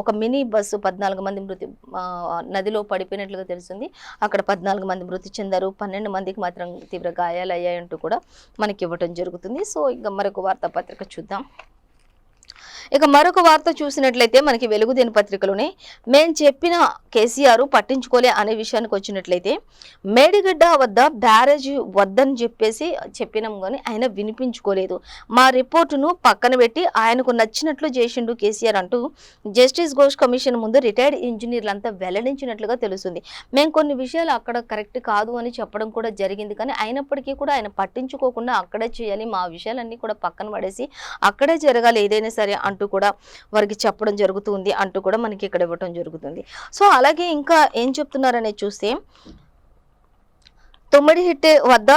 ఒక మినీ బస్సు 14 మంది నదిలో పడిపోయినట్లుగా తెలుస్తుంది. అక్కడ 14 మంది మృతి చెందారు, 12 మందికి మాత్రం తీవ్ర గాయాలు అయ్యాయంటూ కూడా మనకి ఇవ్వడం జరుగుతుంది. సో ఇంకా మరొక వార్తాపత్రిక చూద్దాం. ఇక మరొక వార్త చూసినట్లయితే మనకి వెలుగు దినపత్రికలోనే మేము చెప్పిన కేసీఆర్ పట్టించుకోలే అనే విషయానికి వచ్చినట్లయితే మేడిగడ్డ వద్ద బ్యారేజ్ వద్దని చెప్పినాం కానీ ఆయన వినిపించుకోలేదు, మా రిపోర్టును పక్కన పెట్టి ఆయనకు నచ్చినట్లు చేసిండు కేసీఆర్ అంటూ జస్టిస్ ఘోష్ కమిషన్ ముందు రిటైర్డ్ ఇంజనీర్లంతా వెల్లడించినట్లుగా తెలుస్తుంది. మేము కొన్ని విషయాలు అక్కడ కరెక్ట్ కాదు అని చెప్పడం కూడా జరిగింది, కానీ అయినప్పటికీ కూడా ఆయన పట్టించుకోకుండా అక్కడే చేయాలి, మా విషయాలన్నీ కూడా పక్కన పడేసి అక్కడే జరగాలి ఏదైనా సరే అంటూ కూడా వారికి చెప్పడం జరుగుతుంది అంటూ కూడా మనకి ఇక్కడ ఇవ్వటం జరుగుతుంది. సో అలాగే ఇంకా ఏం చెప్తున్నారనేది చూస్తే తుమ్మిడిహిట్టే వద్ద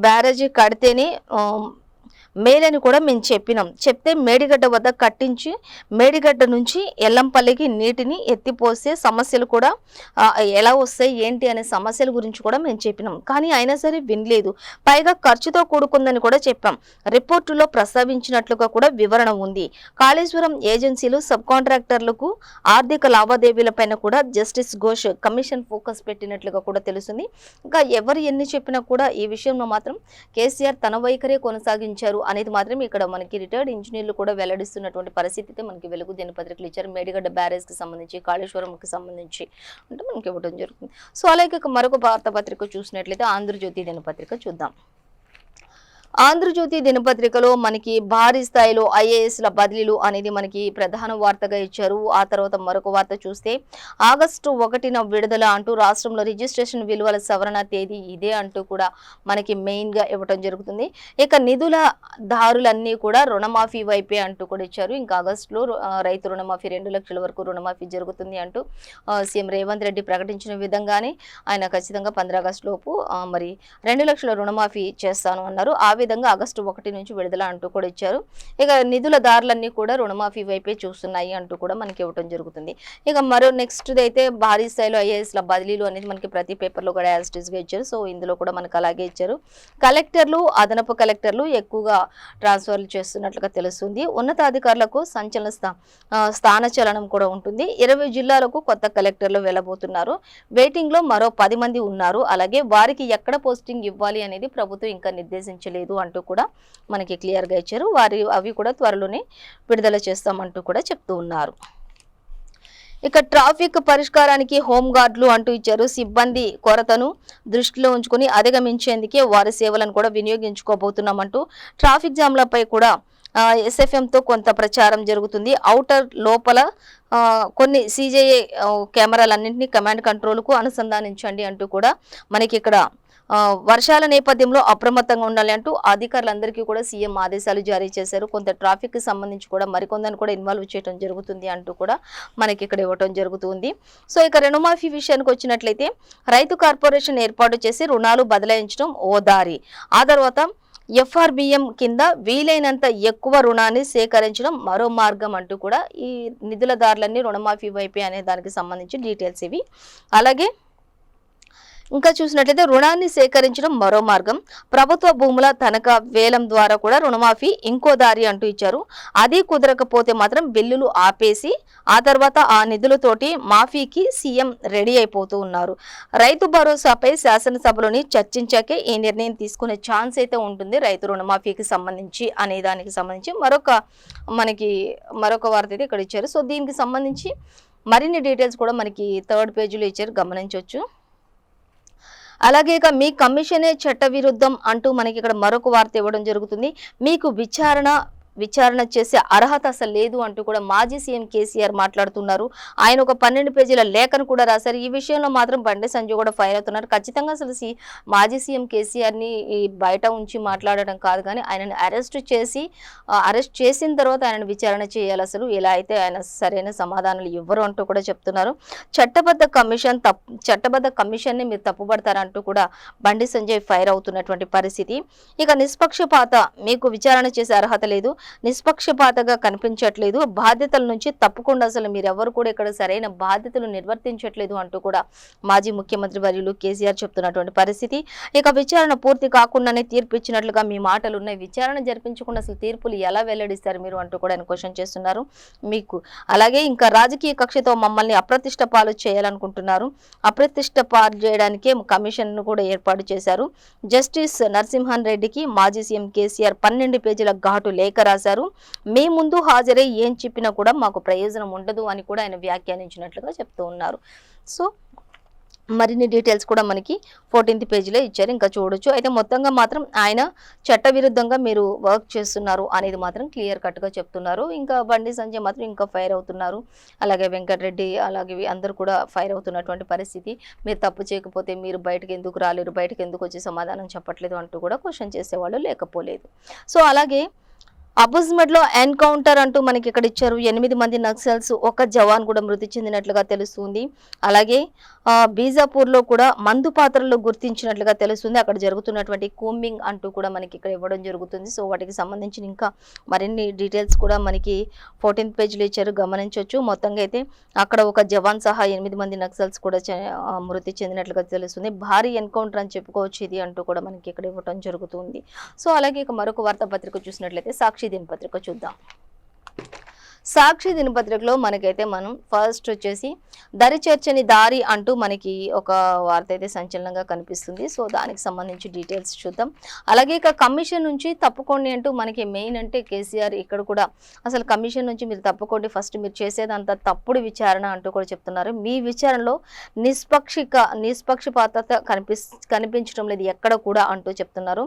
బ్యారేజీ కడితేనే మేలని కూడా మేము చెప్పినాం. చెప్తే మేడిగడ్డ వద్ద కట్టించి మేడిగడ్డ నుంచి ఎల్లంపల్లికి నీటిని ఎత్తిపోసే సమస్యలు కూడా ఎలా వస్తాయి ఏంటి అనే సమస్యల గురించి కూడా మేము చెప్పినాం. కానీ అయినా సరే వినలేదు. పైగా ఖర్చుతో కూడుకుందని కూడా చెప్పాం. రిపోర్టులో ప్రస్తావించినట్లుగా కూడా వివరణ ఉంది. కాళేశ్వరం ఏజెన్సీలు సబ్ కాంట్రాక్టర్లకు ఆర్థిక లావాదేవీలపైన కూడా జస్టిస్ ఘోష్ కమిషన్ ఫోకస్ పెట్టినట్లుగా కూడా తెలుస్తుంది. ఇంకా ఎవరు ఎన్ని చెప్పినా కూడా ఈ విషయంలో మాత్రం కేసీఆర్ తన వైఖరే కొనసాగించారు అనేది మాత్రం ఇక్కడ మనకి రిటైర్డ్ ఇంజనీర్లు కూడా వెల్లడిస్తున్నటువంటి పరిస్థితి మనకి వెలుగు దినపత్రికలు ఇచ్చారు. మేడిగడ్డ బ్యారేజ్ కి సంబంధించి, కాళేశ్వరంకి సంబంధించి అంటే మనకి ఇవ్వడం జరుగుతుంది. సో అలాగే మరొక వార్తాపత్రిక చూసినట్లయితే ఆంధ్రజ్యోతి దినపత్రిక చూద్దాం. ఆంధ్రజ్యోతి దినపత్రికలో మనకి భారీ స్థాయిలో ఐఏఎస్ల బదిలీలు అనేది మనకి ప్రధాన వార్తగా ఇచ్చారు. ఆ తర్వాత మరొక వార్త చూస్తే ఆగస్టు 1న విడుదల అంటూ రాష్ట్రంలో రిజిస్ట్రేషన్ విలువల సవరణ తేదీ ఇదే అంటూ కూడా మనకి మెయిన్ గా ఇవ్వడం జరుగుతుంది. ఇక నిధుల దారులన్నీ కూడా రుణమాఫీ వైపే అంటూ కూడా ఇచ్చారు. ఇంకా ఆగస్టులో రైతు రుణమాఫీ 2 లక్షల వరకు రుణమాఫీ జరుగుతుంది అంటూ సీఎం రేవంత్ రెడ్డి ప్రకటించిన విధంగానే ఆయన ఖచ్చితంగా 15 ఆగస్టు లోపు మరి 2 లక్షల రుణమాఫీ చేస్తాను అన్నారు. ఆ విధంగా ఆగస్టు 1 నుంచి విడుదల అంటూ కూడా ఇచ్చారు. ఇక నిధుల దారులన్నీ కూడా రుణమాఫీ వైపే చూస్తున్నాయి అంటూ కూడా మనకి ఇవ్వడం జరుగుతుంది. ఇక మరో నెక్స్ట్ అయితే భారీ స్థాయిలో ఐఏఎస్ల బదిలీలు అనేది మనకి ప్రతి పేపర్లో కూడా యాజ్ ఇట్ ఈస్ గా ఇచ్చారు. సో ఇందులో కూడా మనకు అలాగే ఇచ్చారు. కలెక్టర్లు, అదనపు కలెక్టర్లు ఎక్కువగా ట్రాన్స్ఫర్లు చేస్తున్నట్లుగా తెలుస్తుంది. ఉన్నతాధికారులకు సంచలన స్థానచలనం కూడా ఉంటుంది. 20 జిల్లాలకు కొత్త కలెక్టర్లు వెళ్ళబోతున్నారు. వెయిటింగ్ లో మరో 10 మంది ఉన్నారు. అలాగే వారికి ఎక్కడ పోస్టింగ్ ఇవ్వాలి అనేది ప్రభుత్వం ఇంకా నిర్దేశించలేదు అంటూ కూడా మనకి క్లియర్ గా ఇచ్చారు. అవి కూడా త్వరలోనే విడుదల చేస్తామంటూ కూడా చెప్తూ ఉన్నారు. ఇక ట్రాఫిక్ పరిష్కారానికి హోంగార్డులు అంటూ ఇచ్చారు. సిబ్బంది కొరతను దృష్టిలో ఉంచుకుని అధిగమించేందుకే వారి సేవలను కూడా వినియోగించుకోబోతున్నామంటూ ట్రాఫిక్ జామ్లపై కూడా ఎస్ఎఫ్ఎంతో కొంత ప్రచారం జరుగుతుంది. ఔటర్ లోపల కొన్ని సిజేఏ కెమెరాలన్నింటినీ కమాండ్ కంట్రోల్కు అనుసంధానించండి అంటూ కూడా మనకి ఇక్కడ వర్షాల నేపథ్యంలో అప్రమత్తంగా ఉండాలి అంటూ అధికారులందరికీ కూడా సీఎం ఆదేశాలు జారీ చేశారు. కొంత ట్రాఫిక్ కి సంబంధించి కూడా మరికొందని కూడా ఇన్వాల్వ్ చేయడం జరుగుతుంది అంటూ కూడా మనకి ఇక్కడ ఇవ్వడం జరుగుతుంది. సో ఇక రుణమాఫీ విషయానికి వచ్చినట్లయితే రైతు కార్పొరేషన్ ఏర్పాటు చేసి రుణాలు బదలాయించడం ఓ దారి, ఆ తర్వాత ఎఫ్ఆర్బిఎం కింద వీలైనంత ఎక్కువ రుణాన్ని సేకరించడం మరో మార్గం అంటూ కూడా ఈ నిధుల దారులన్నీ రుణమాఫీ వైపే అనే దానికి సంబంధించి డీటెయిల్స్ ఇవి. అలాగే ఇంకా చూసినట్లయితే రుణాన్ని సేకరించడం మరో మార్గం, ప్రభుత్వ భూముల తనఖా వేలం ద్వారా కూడా రుణమాఫీ ఇంకో దారి అంటూ ఇచ్చారు. అది కుదరకపోతే మాత్రం బిల్లులు ఆపేసి ఆ తర్వాత ఆ నిధులతోటి మాఫీకి సీఎం రెడీ అయిపోతూ ఉన్నారు. రైతు భరోసాపై శాసనసభలోని చర్చించాకే ఈ నిర్ణయం తీసుకునే ఛాన్స్ అయితే ఉంటుంది రైతు రుణమాఫీకి సంబంధించి అనే దానికి సంబంధించి మరొక వార్త అయితే ఇక్కడ ఇచ్చారు. సో దీనికి సంబంధించి మరిన్ని డీటెయిల్స్ కూడా మనకి 3rd పేజీలో ఇచ్చారు, గమనించవచ్చు. అలాగే ఇక మీ కమిషనే చట్టవిరుద్ధం అంటూ మనకి ఇక్కడ మరొక వార్త ఇవ్వడం జరుగుతుంది. మీకు విచారణ చేసే అర్హత అసలు లేదు అంటూ కూడా మాజీ సీఎం కేసీఆర్ మాట్లాడుతున్నారు. ఆయన ఒక 12 పేజీల లేఖను కూడా రాశారు. ఈ విషయంలో మాత్రం బండి సంజయ్ కూడా ఫైర్ అవుతున్నారు. ఖచ్చితంగా అసలు మాజీ సీఎం కేసీఆర్ ని బయట ఉంచి మాట్లాడడం కాదు, కానీ ఆయనను అరెస్ట్ చేసిన తర్వాత ఆయనను విచారణ చేయాలి. అసలు ఇలా అయితే ఆయన సరైన సమాధానాలు ఇవ్వరు అంటూ కూడా చెప్తున్నారు. చట్టబద్ధ కమిషన్ ని మీరు తప్పుపడతారంటూ కూడా బండి సంజయ్ ఫైర్ అవుతున్నటువంటి పరిస్థితి. ఇక నిష్పక్షపాత, మీకు విచారణ చేసే అర్హత లేదు, నిష్పక్షపాతగా కనిపించట్లేదు, బాధ్యతల నుంచి తప్పకుండా అసలు మీరెవరు కూడా ఇక్కడ సరైన బాధ్యతలు నిర్వర్తించట్లేదు అంటూ కూడా మాజీ ముఖ్యమంత్రి వర్యులు కేసీఆర్ చెప్తున్నటువంటి పరిస్థితి. ఇక విచారణ పూర్తి కాకుండానే తీర్పు ఇచ్చినట్లుగా మీ మాటలు ఉన్నాయి, విచారణ జరిపించకుండా అసలు తీర్పులు ఎలా వెల్లడిస్తారు మీరు అంటూ కూడా ఆయన క్వశ్చన్ చేస్తున్నారు మీకు. అలాగే ఇంకా రాజకీయ కక్షతో మమ్మల్ని అప్రతిష్ట పాలు చేయాలనుకుంటున్నారు, అప్రతిష్ట పాలు చేయడానికే కమిషన్ ను కూడా ఏర్పాటు చేశారు. జస్టిస్ నరసింహన్ రెడ్డికి మాజీ సీఎం కేసీఆర్ 12 పేజీల ఘాటు లేఖ రాశారు. మీ ముందు హాజరై ఏం చెప్పినా కూడా మాకు ప్రయోజనం ఉండదు అని కూడా ఆయన వ్యాఖ్యానించినట్లుగా చెప్తూ ఉన్నారు. సో మరిన్ని డీటెయిల్స్ కూడా మనకి 14th పేజీలో ఇచ్చారు, ఇంకా చూడొచ్చు. అయితే మొత్తంగా మాత్రం ఆయన చట్టవిరుద్ధంగా మీరు వర్క్ చేస్తున్నారు అనేది మాత్రం క్లియర్ కట్ గా చెప్తున్నారు. ఇంకా బండి సంజయ్ మాత్రం ఇంకా ఫైర్ అవుతున్నారు. అలాగే వెంకటరెడ్డి అలాగే అందరూ కూడా ఫైర్ అవుతున్నటువంటి పరిస్థితి. మీరు తప్పు చేయకపోతే మీరు బయటకు ఎందుకు రాలేరు, బయటకు ఎందుకు వచ్చి సమాధానం చెప్పట్లేదు అంటూ కూడా క్వశ్చన్ చేసేవాళ్ళు లేకపోలేదు. సో అలాగే అబుజ్మడ్ లో ఎన్కౌంటర్ అంటూ మనకి ఇక్కడ ఇచ్చారు. 8 మంది నక్సల్స్, ఒక జవాన్ కూడా మృతి చెందినట్లుగా తెలుస్తుంది. అలాగే బీజాపూర్ లో కూడా మందు పాత్రల్లో గుర్తించినట్లుగా తెలుస్తుంది. అక్కడ జరుగుతున్నటువంటి కూంబింగ్ అంటూ కూడా మనకి ఇక్కడ ఇవ్వడం జరుగుతుంది. సో వాటికి సంబంధించిన ఇంకా మరిన్ని డీటెయిల్స్ కూడా మనకి 14th పేజీలో ఇచ్చారు, గమనించవచ్చు. మొత్తంగా అయితే అక్కడ ఒక జవాన్ సహా 8 మంది నక్సల్స్ కూడా మృతి చెందినట్లుగా తెలుస్తుంది. భారీ ఎన్కౌంటర్ అని చెప్పుకోవచ్చు ఇది అంటూ కూడా మనకి ఇక్కడ ఇవ్వడం జరుగుతుంది. సో అలాగే ఇక మరొక వార్తాపత్రిక చూసినట్లయితే సాక్షి దినపత్రిక చూద్దాం. సాక్షి దినపత్రికలో మనకైతే మనం ఫస్ట్ వచ్చేసి దరి చేర్చని దారి అంటూ మనకి ఒక వార్త అయితే సంచలనంగా కనిపిస్తుంది. సో దానికి సంబంధించి డీటెయిల్స్ చూద్దాం. అలాగే ఇక కమిషన్ నుంచి తప్పుకోండి అంటూ మనకి మెయిన్ అంటే కేసీఆర్ ఇక్కడ కూడా అసలు కమిషన్ నుంచి మీరు తప్పుకోండి, ఫస్ట్ మీరు చేసేదంతా తప్పుడు విచారణ అంటూ కూడా చెప్తున్నారు. మీ విచారణలో నిష్పక్షపాతత కనిపించడం లేదు ఎక్కడ కూడా అంటూ చెప్తున్నారు.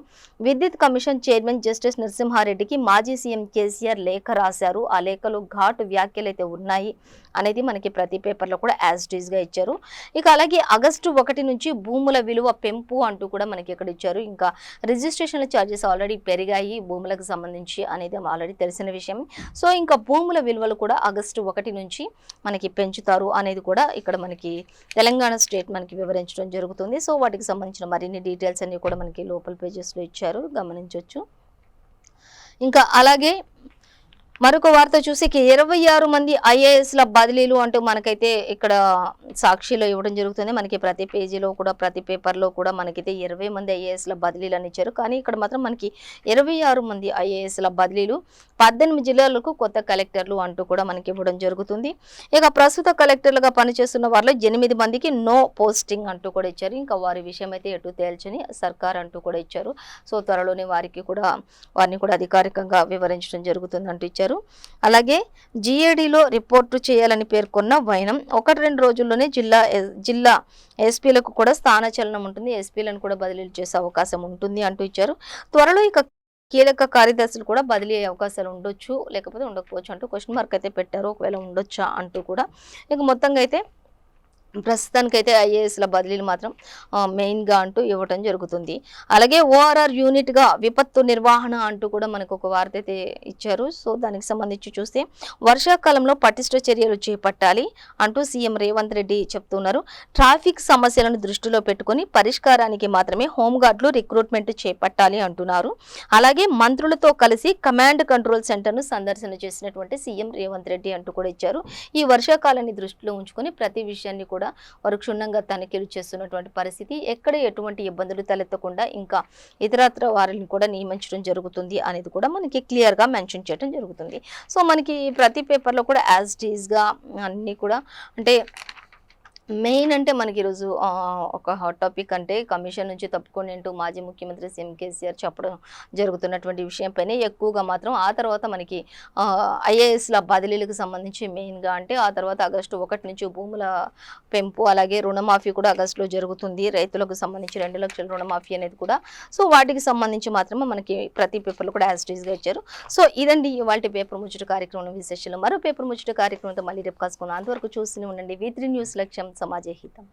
విద్యుత్ కమిషన్ చైర్మన్ జస్టిస్ నరసింహారెడ్డికి మాజీ సీఎం కేసీఆర్ లేఖ రాశారు. ఆ లేఖలో ఘాటు వ్యాఖ్యలు అయితే ఉన్నాయి అనేది మనకి ప్రతి పేపర్లో కూడా యాజ్ టీజ్ గా ఇచ్చారు. ఇక అలాగే ఆగస్టు 1 నుంచి భూముల విలువ పెంపు అంటూ కూడా మనకి ఇక్కడ ఇచ్చారు. ఇంకా రిజిస్ట్రేషన్ ఛార్జెస్ ఆల్రెడీ పెరిగాయి భూములకు సంబంధించి అనేది ఆల్రెడీ తెలిసిన విషయం. సో ఇంకా భూముల విలువలు కూడా ఆగస్టు 1 నుంచి మనకి పెంచుతారు అనేది కూడా ఇక్కడ మనకి తెలంగాణ స్టేట్ మనకి వివరించడం జరుగుతుంది. సో వాటికి సంబంధించిన మరిన్ని డీటెయిల్స్ అన్ని కూడా మనకి లోపల పేజెస్లో ఇచ్చారు, గమనించవచ్చు. ఇంకా అలాగే మరొక వార్త చూసి 26 మంది ఐఏఎస్ల బదిలీలు అంటూ మనకైతే ఇక్కడ సాక్షిలో ఇవ్వడం జరుగుతుంది. మనకి ప్రతి పేజీలో కూడా ప్రతి పేపర్లో కూడా మనకైతే 20 మంది ఐఏఎస్ల బదిలీలు అని ఇచ్చారు. కానీ ఇక్కడ మాత్రం మనకి 26 మంది ఐఏఎస్ల బదిలీలు, 18 జిల్లాలకు కొత్త కలెక్టర్లు అంటూ కూడా మనకి ఇవ్వడం జరుగుతుంది. ఇక ప్రస్తుత కలెక్టర్లుగా పనిచేస్తున్న వారిలో 8 మందికి నో పోస్టింగ్ అంటూ కూడా ఇచ్చారు. ఇంకా వారి విషయం అయితే ఎటు తేల్చని సర్కార్ అంటూ కూడా ఇచ్చారు. సో త్వరలోనే వారిని కూడా అధికారికంగా వివరించడం జరుగుతుంది అంటూ ఇచ్చారు. అలాగే జిఏడిలో రిపోర్టు చేయాలని పేర్కొన్న వైనం 1-2 రోజుల్లోనే జిల్లా ఎస్పీలకు కూడా స్థానచలనం ఉంటుంది, ఎస్పీలను కూడా బదిలీలు చేసే అవకాశం ఉంటుంది అంటూ ఇచ్చారు. త్వరలో ఇక కీలక కార్యదర్శులు కూడా బదిలీ అయ్యే అవకాశాలు ఉండొచ్చు, లేకపోతే ఉండకపోవచ్చు అంటూ క్వశ్చన్ మార్క్ అయితే పెట్టారు. ఒకవేళ ఉండొచ్చా అంటూ కూడా ఇక మొత్తంగా అయితే ప్రస్తుతానికైతే ఐఏఎస్ల బదిలీలు మాత్రం మెయిన్గా అంటూ ఇవ్వటం జరుగుతుంది. అలాగే ఓఆర్ఆర్ యూనిట్గా విపత్తు నిర్వహణ అంటూ కూడా మనకు ఒక వార్త అయితే ఇచ్చారు. సో దానికి సంబంధించి చూస్తే వర్షాకాలంలో పటిష్ట చర్యలు చేపట్టాలి అంటూ సీఎం రేవంత్ రెడ్డి చెప్తున్నారు. ట్రాఫిక్ సమస్యలను దృష్టిలో పెట్టుకుని పరిష్కారానికి మాత్రమే హోంగార్డులు రిక్రూట్మెంట్ చేపట్టాలి అంటున్నారు. అలాగే మంత్రులతో కలిసి కమాండ్ కంట్రోల్ సెంటర్ను సందర్శన చేసినటువంటి సీఎం రేవంత్ రెడ్డి అంటూ కూడా ఇచ్చారు. ఈ వర్షాకాలాన్ని దృష్టిలో ఉంచుకొని ప్రతి విషయాన్ని కూడా వారు క్షుణ్ణంగా తనిఖీలు చేస్తున్నటువంటి పరిస్థితి, ఎక్కడ ఎటువంటి ఇబ్బందులు తలెత్తకుండా ఇంకా ఇతరత్ర వారిని కూడా నియమించడం జరుగుతుంది అనేది కూడా మనకి క్లియర్ గా మెన్షన్ చేయడం జరుగుతుంది. సో మనకి ప్రతి పేపర్లో కూడా యాజ్ ఇట్ ఈజ్ గా అన్ని కూడా అంటే మెయిన్ అంటే మనకి ఈరోజు ఒక హాట్ టాపిక్ అంటే కమిషన్ నుంచి తప్పుకొని అంటూ మాజీ ముఖ్యమంత్రి సీఎం కేసీఆర్ చెప్పడం జరుగుతున్నటువంటి విషయంపైనే ఎక్కువగా మాత్రం ఆ తర్వాత మనకి ఐఏఎస్ల బదిలీలకు సంబంధించి మెయిన్గా అంటే ఆ తర్వాత ఆగస్టు 1 నుంచి భూముల పెంపు, అలాగే రుణమాఫీ కూడా ఆగస్టులో జరుగుతుంది. రైతులకు సంబంధించి 2 లక్షల రుణమాఫీ అనేది కూడా. సో వాటికి సంబంధించి మాత్రమే మనకి ప్రతి పేపర్లో కూడా యాజ్ టీజ్గా ఇచ్చారు. సో ఇదండి ఇవాళ పేపర్ ముచ్చట కార్యక్రమం విశేషాలు. మరో పేపర్ ముచ్చట కార్యక్రమంతో మళ్ళీ రేపు కలుసుకుందాం. అంతవరకు చూస్తూనే ఉండండి V3 న్యూస్, లక్ష్యం సమాజ హితం.